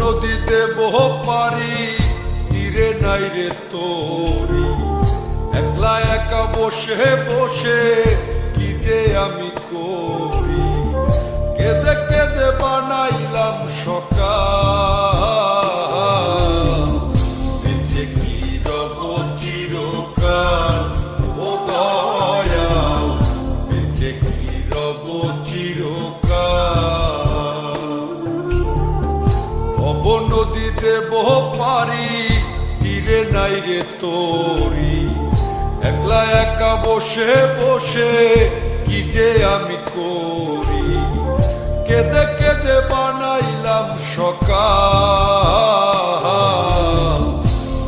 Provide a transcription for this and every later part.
নদীতে বহ পারি তীরে নাই রে তোরি, একলা একা বসে বসে কি যে আমি করি। কেঁদে কেঁদে বানাইলাম সকাল, বেঁচে কি রব চিরকাল। ও দয়াল, বেঁচে কি রব চিরকাল। নদীতে বহ পারি তীরে নাই রে তোরি, একলা একা বসে বসে কি যে আমি করি। কেঁদে কেঁদে বানাইলাম সকাল,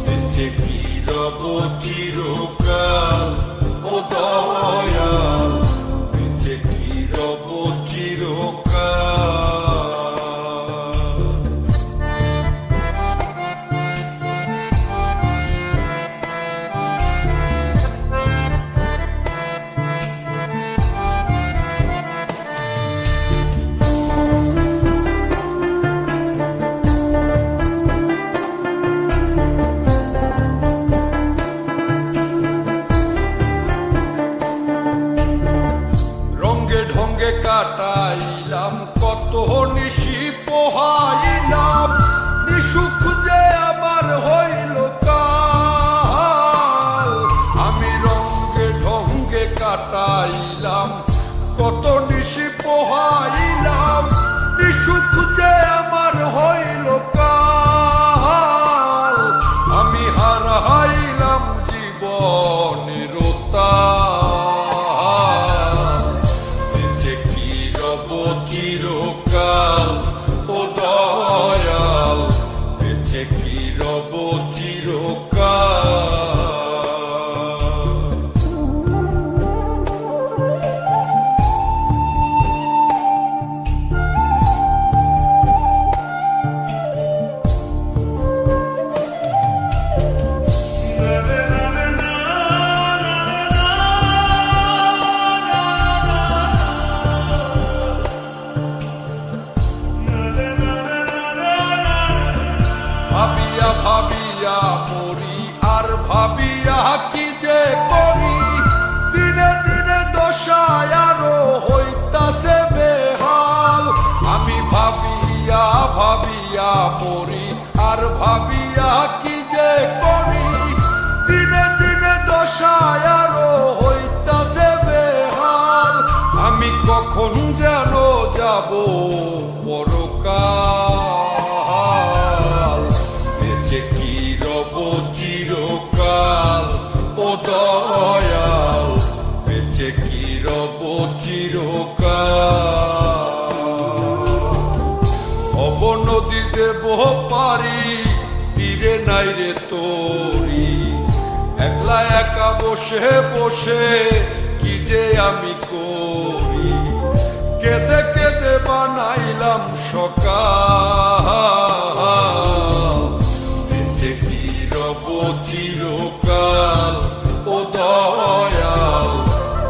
বেঁচে কি রব চিরকাল। ও দয়াল, বেঁচে কি রব চিরকাল। কাটাইলাম কত নিশি পোহাইলাম, নিসুখ যে আমার হইল কাল। আমি রঙ্গে ঢঙ্গে কাটাইলাম কত নিশি পোহাইলাম, নিসুখ যে আমার হইল কাল। আমি হারাইলাম জীবনের চিরকাল। ও দয়াল, বেঁচে কি রব চিরকাল। ভাবিয়া ভাবিয়া মরি আর ভাবিয়া কি যে করি, দিনে দিনে দশায় আরো হইতাছে বেহাল। আমি ভাবিয়া ভাবিয়া মরি আর ভাবিয়া কি যে করি, দিনে দিনে দশায় আরো হইতাছে বেহাল। আমি কখন যেন যাব পরকাল, বেঁচে কি রব চিরকাল। ও দয়াল, বেঁচে কি রব চিরকাল। নদীতে বহ পারি তীরে নাই রে তোরি, একলা একা বসে বসে কি যে আমি করি। কেঁদে কেঁদে বানাইলাম সকাল, বেঁচে কি রব চিরকাল। ও দয়াল,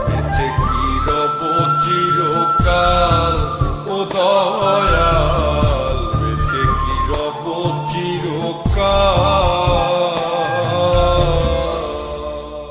বেঁচে কি রব চিরকাল। ও দয়াল, বেঁচে কি রব চিরকাল।